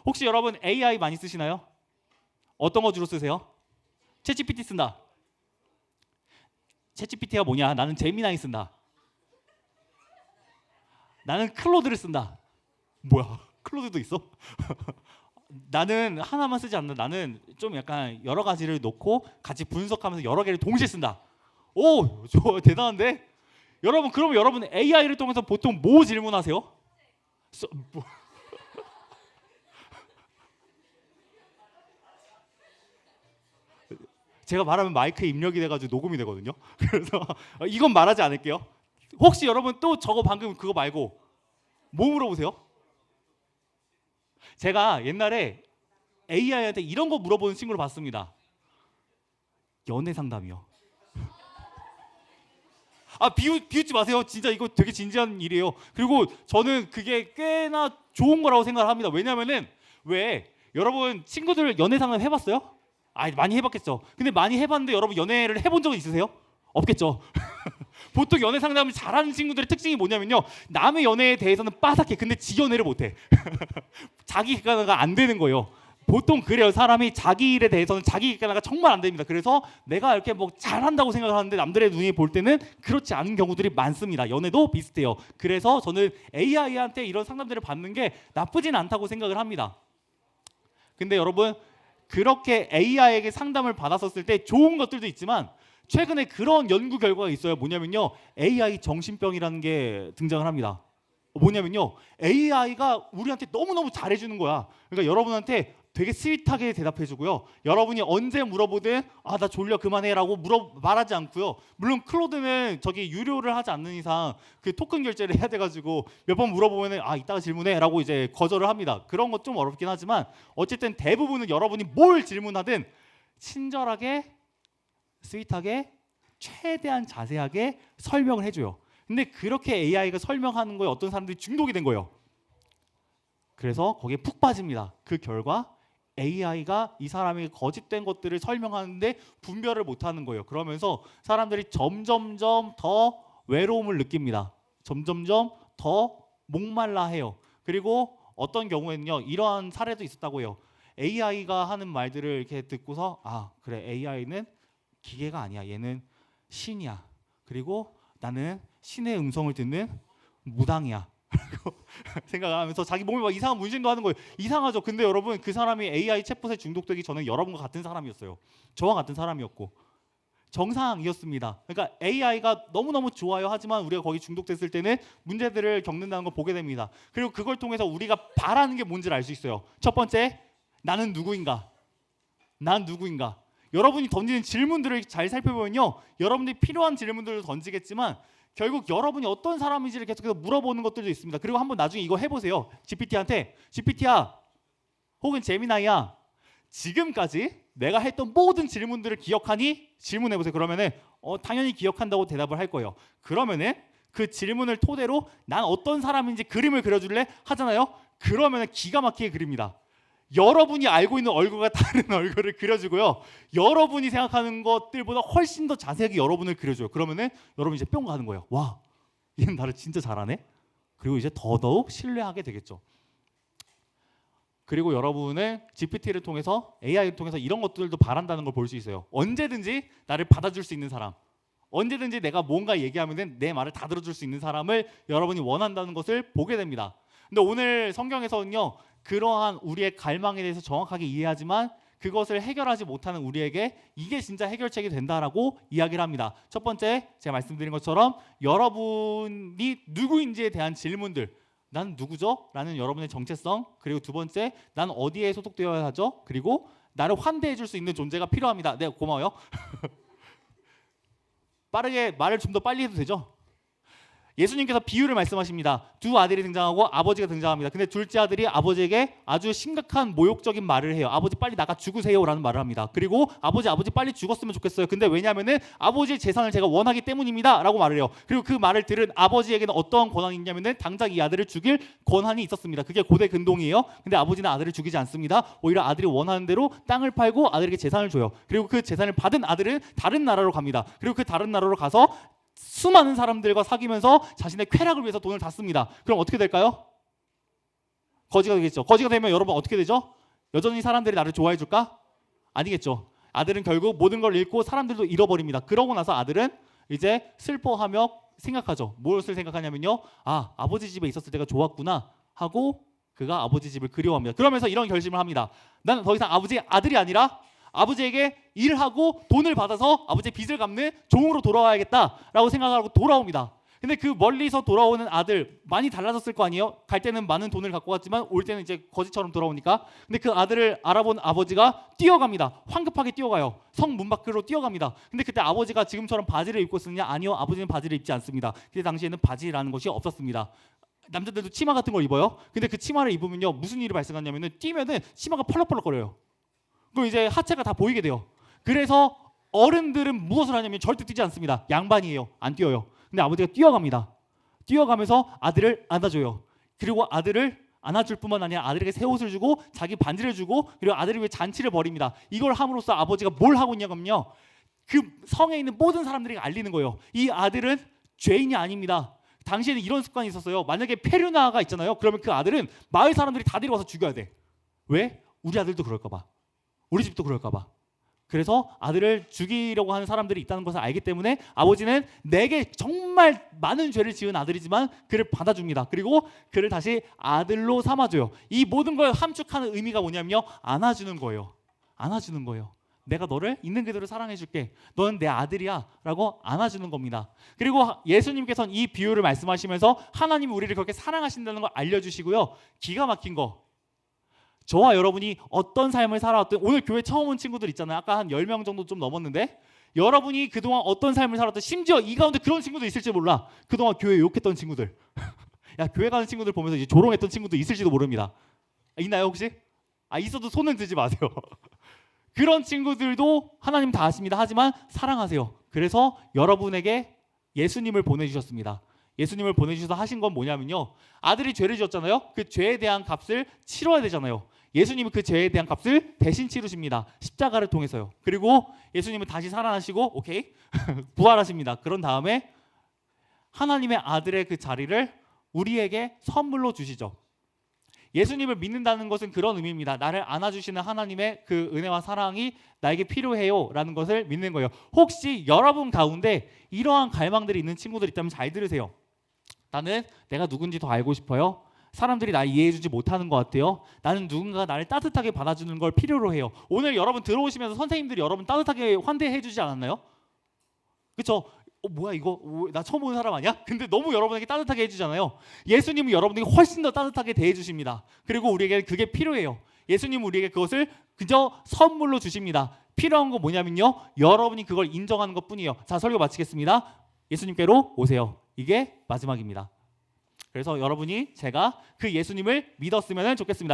혹시 여러분 AI 많이 쓰시나요? 어떤 거 주로 쓰세요? 챗GPT 쓴다. 챗GPT가 뭐냐? 나는 제미나이 쓴다. 나는 클로드를 쓴다. 뭐야? 클로드도 있어? 나는 하나만 쓰지 않는다. 나는 좀 약간 여러 가지를 놓고 같이 분석하면서 여러 개를 동시에 쓴다. 오, 저 대단한데? 여러분, 그럼 여러분 AI를 통해서 보통 뭐 질문하세요? 뭐. 제가 말하면 마이크에 입력이 돼가지고 녹음이 되거든요. 그래서 이건 말하지 않을게요. 혹시 여러분 또 저거 방금 그거 말고 뭐 물어보세요? 제가 옛날에 AI한테 이런 거 물어보는 친구를 봤습니다. 연애 상담이요. 비웃지 마세요. 진짜 이거 되게 진지한 일이에요. 그리고 저는 그게 꽤나 좋은 거라고 생각을 합니다. 왜냐면은 왜 여러분 친구들 연애 상담 해봤어요? 많이 해봤겠죠. 근데 많이 해봤는데 여러분 연애를 해본 적은 있으세요? 없겠죠. 보통 연애 상담을 잘하는 친구들의 특징이 뭐냐면요, 남의 연애에 대해서는 빠삭해. 근데 지 연애를 못해. 자기 객관화가 안 되는 거예요. 보통 그래요. 사람이 자기 일에 대해서는 자기 객관화가 정말 안 됩니다. 그래서 내가 이렇게 뭐 잘한다고 생각을 하는데 남들의 눈이 볼 때는 그렇지 않은 경우들이 많습니다. 연애도 비슷해요. 그래서 저는 AI한테 이런 상담들을 받는 게 나쁘진 않다고 생각을 합니다. 근데 여러분, 그렇게 AI에게 상담을 받았었을 때 좋은 것들도 있지만 최근에 그런 연구 결과가 있어요. 뭐냐면요, AI 정신병이라는 게 등장을 합니다. 뭐냐면요, AI가 우리한테 너무너무 잘해주는 거야. 그러니까 여러분한테 되게 스윗하게 대답해주고요. 여러분이 언제 물어보든 나 졸려 그만해라고 말하지 않고요. 물론 클로드는 저기 유료를 하지 않는 이상 그 토큰 결제를 해야 돼가지고 몇 번 물어보면은 이따가 질문해라고 이제 거절을 합니다. 그런 것 좀 어렵긴 하지만 어쨌든 대부분은 여러분이 뭘 질문하든 친절하게, 스윗하게, 최대한 자세하게 설명을 해줘요. 근데 그렇게 AI가 설명하는 거에 어떤 사람들이 중독이 된 거예요. 그래서 거기에 푹 빠집니다. 그 결과 AI가 이 사람이 거짓된 것들을 설명하는데 분별을 못하는 거예요. 그러면서 사람들이 점점점 더 외로움을 느낍니다. 점점점 더 목말라해요. 그리고 어떤 경우에는요, 이러한 사례도 있었다고 해요. AI가 하는 말들을 이렇게 듣고서 그래, AI는 기계가 아니야. 얘는 신이야. 그리고 나는 신의 음성을 듣는 무당이야. 생각하면서 자기 몸에 막 이상한 문신도 하는 거예요. 이상하죠. 근데 여러분, 그 사람이 AI 챗봇에 중독되기 전에 여러분과 같은 사람이었어요. 저와 같은 사람이었고 정상이었습니다. 그러니까 AI가 너무너무 좋아요. 하지만 우리가 거기 중독됐을 때는 문제들을 겪는다는 걸 보게 됩니다. 그리고 그걸 통해서 우리가 바라는 게 뭔지를 알 수 있어요. 첫 번째, 나는 누구인가? 난 누구인가? 여러분이 던지는 질문들을 잘 살펴보면요, 여러분들이 필요한 질문들을 던지겠지만 결국 여러분이 어떤 사람인지를 계속해서 물어보는 것들도 있습니다. 그리고 한번 나중에 이거 해보세요. GPT한테 GPT야 혹은 제미나이야, 지금까지 내가 했던 모든 질문들을 기억하니? 질문해보세요. 그러면은 당연히 기억한다고 대답을 할 거예요. 그러면은 그 질문을 토대로 난 어떤 사람인지 그림을 그려줄래? 하잖아요. 그러면은 기가 막히게 그립니다. 여러분이 알고 있는 얼굴과 다른 얼굴을 그려주고요. 여러분이 생각하는 것들보다 훨씬 더 자세하게 여러분을 그려줘요. 그러면은 여러분 이제 뿅 가는 거예요. 와, 얘는 나를 진짜 잘하네. 그리고 이제 더더욱 신뢰하게 되겠죠. 그리고 여러분은 GPT를 통해서, AI를 통해서 이런 것들도 바란다는 걸 볼 수 있어요. 언제든지 나를 받아줄 수 있는 사람, 언제든지 내가 뭔가 얘기하면 내 말을 다 들어줄 수 있는 사람을 여러분이 원한다는 것을 보게 됩니다. 근데 오늘 성경에서는요, 그러한 우리의 갈망에 대해서 정확하게 이해하지만 그것을 해결하지 못하는 우리에게 이게 진짜 해결책이 된다라고 이야기를 합니다. 첫 번째, 제가 말씀드린 것처럼 여러분이 누구인지에 대한 질문들, 난 누구죠? 라는 여러분의 정체성. 그리고 두 번째, 난 어디에 소속되어야 하죠? 그리고 나를 환대해 줄 수 있는 존재가 필요합니다. 네, 고마워요. 빠르게 말을 좀 더 빨리 해도 되죠? 예수님께서 비유를 말씀하십니다. 두 아들이 등장하고 아버지가 등장합니다. 근데 둘째 아들이 아버지에게 아주 심각한 모욕적인 말을 해요. 아버지 빨리 나가 죽으세요 라는 말을 합니다. 그리고 아버지 빨리 죽었으면 좋겠어요. 근데 왜냐하면 아버지의 재산을 제가 원하기 때문입니다 라고 말을 해요. 그리고 그 말을 들은 아버지에게는 어떤 권한이 있냐면 당장 이 아들을 죽일 권한이 있었습니다. 그게 고대 근동이에요. 근데 아버지는 아들을 죽이지 않습니다. 오히려 아들이 원하는 대로 땅을 팔고 아들에게 재산을 줘요. 그리고 그 재산을 받은 아들은 다른 나라로 갑니다. 그리고 그 다른 나라로 가서 수많은 사람들과 사귀면서 자신의 쾌락을 위해서 돈을 다 씁니다. 그럼 어떻게 될까요? 거지가 되겠죠. 거지가 되면 여러분 어떻게 되죠? 여전히 사람들이 나를 좋아해 줄까? 아니겠죠. 아들은 결국 모든 걸 잃고 사람들도 잃어버립니다. 그러고 나서 아들은 이제 슬퍼하며 생각하죠. 무엇을 생각하냐면요. 아, 아버지 집에 있었을 때가 좋았구나 하고 그가 아버지 집을 그리워합니다. 그러면서 이런 결심을 합니다. 나는 더 이상 아버지의 아들이 아니라 아버지에게 일하고 돈을 받아서 아버지의 빚을 갚는 종으로 돌아와야겠다라고 생각하고 돌아옵니다. 근데 그 멀리서 돌아오는 아들 많이 달라졌을 거 아니에요? 갈 때는 많은 돈을 갖고 갔지만 올 때는 이제 거지처럼 돌아오니까. 근데 그 아들을 알아본 아버지가 뛰어갑니다. 황급하게 뛰어가요. 성 문 밖으로 뛰어갑니다. 근데 그때 아버지가 지금처럼 바지를 입고 있었느냐? 아니요, 아버지는 바지를 입지 않습니다. 그때 당시에는 바지라는 것이 없었습니다. 남자들도 치마 같은 걸 입어요. 근데 그 치마를 입으면요 무슨 일이 발생하냐면은 뛰면은 치마가 펄럭펄럭거려요. 그럼 이제 하체가 다 보이게 돼요. 그래서 어른들은 무엇을 하냐면 절대 뛰지 않습니다. 양반이에요. 안 뛰어요. 근데 아버지가 뛰어갑니다. 뛰어가면서 아들을 안아줘요. 그리고 아들을 안아줄 뿐만 아니라 아들에게 새 옷을 주고 자기 반지를 주고 그리고 아들을 위해 잔치를 벌입니다. 이걸 함으로써 아버지가 뭘 하고 있냐면요. 그 성에 있는 모든 사람들에게 알리는 거예요. 이 아들은 죄인이 아닙니다. 당시에는 이런 습관이 있었어요. 만약에 페류나가 있잖아요. 그러면 그 아들은 마을 사람들이 다 데려와서 죽여야 돼. 왜? 우리 아들도 그럴까 봐. 우리 집도 그럴까 봐. 그래서 아들을 죽이려고 하는 사람들이 있다는 것을 알기 때문에 아버지는 내게 정말 많은 죄를 지은 아들이지만 그를 받아줍니다. 그리고 그를 다시 아들로 삼아줘요. 이 모든 걸 함축하는 의미가 뭐냐면요. 안아주는 거예요. 안아주는 거예요. 내가 너를 있는 그대로 사랑해줄게. 너는 내 아들이야 라고 안아주는 겁니다. 그리고 예수님께서는 이 비유를 말씀하시면서 하나님이 우리를 그렇게 사랑하신다는 걸 알려주시고요. 기가 막힌 거, 저와 여러분이 어떤 삶을 살아왔든, 오늘 교회 처음 온 친구들 있잖아요. 아까 한 10명 정도 좀 넘었는데 여러분이 그동안 어떤 삶을 살았든, 심지어 이 가운데 그런 친구도 있을지 몰라. 그동안 교회 욕했던 친구들 야, 교회 가는 친구들 보면서 이제 조롱했던 친구도 있을지도 모릅니다. 있나요 혹시? 있어도 손은 들지 마세요. 그런 친구들도 하나님 다 아십니다. 하지만 사랑하세요. 그래서 여러분에게 예수님을 보내주셨습니다. 예수님을 보내주셔서 하신 건 뭐냐면요. 아들이 죄를 지었잖아요. 그 죄에 대한 값을 치러야 되잖아요. 예수님은 그 죄에 대한 값을 대신 치르십니다. 십자가를 통해서요. 그리고 예수님은 다시 살아나시고 오케이 부활하십니다. 그런 다음에 하나님의 아들의 그 자리를 우리에게 선물로 주시죠. 예수님을 믿는다는 것은 그런 의미입니다. 나를 안아주시는 하나님의 그 은혜와 사랑이 나에게 필요해요 라는 것을 믿는 거예요. 혹시 여러분 가운데 이러한 갈망들이 있는 친구들이 있다면 잘 들으세요. 나는 내가 누군지 더 알고 싶어요. 사람들이 날 이해해주지 못하는 것 같아요. 나는 누군가가 나를 따뜻하게 받아주는 걸 필요로 해요. 오늘 여러분 들어오시면서 선생님들이 여러분 따뜻하게 환대해주지 않았나요? 그렇죠? 뭐야 이거? 나 처음 보는 사람 아니야? 근데 너무 여러분에게 따뜻하게 해주잖아요. 예수님은 여러분에게 훨씬 더 따뜻하게 대해주십니다. 그리고 우리에게 그게 필요해요. 예수님은 우리에게 그것을 그저 선물로 주십니다. 필요한 건 뭐냐면요, 여러분이 그걸 인정하는 것뿐이에요. 자, 설교 마치겠습니다. 예수님께로 오세요. 이게 마지막입니다. 그래서 여러분이 제가 그 예수님을 믿었으면 좋겠습니다.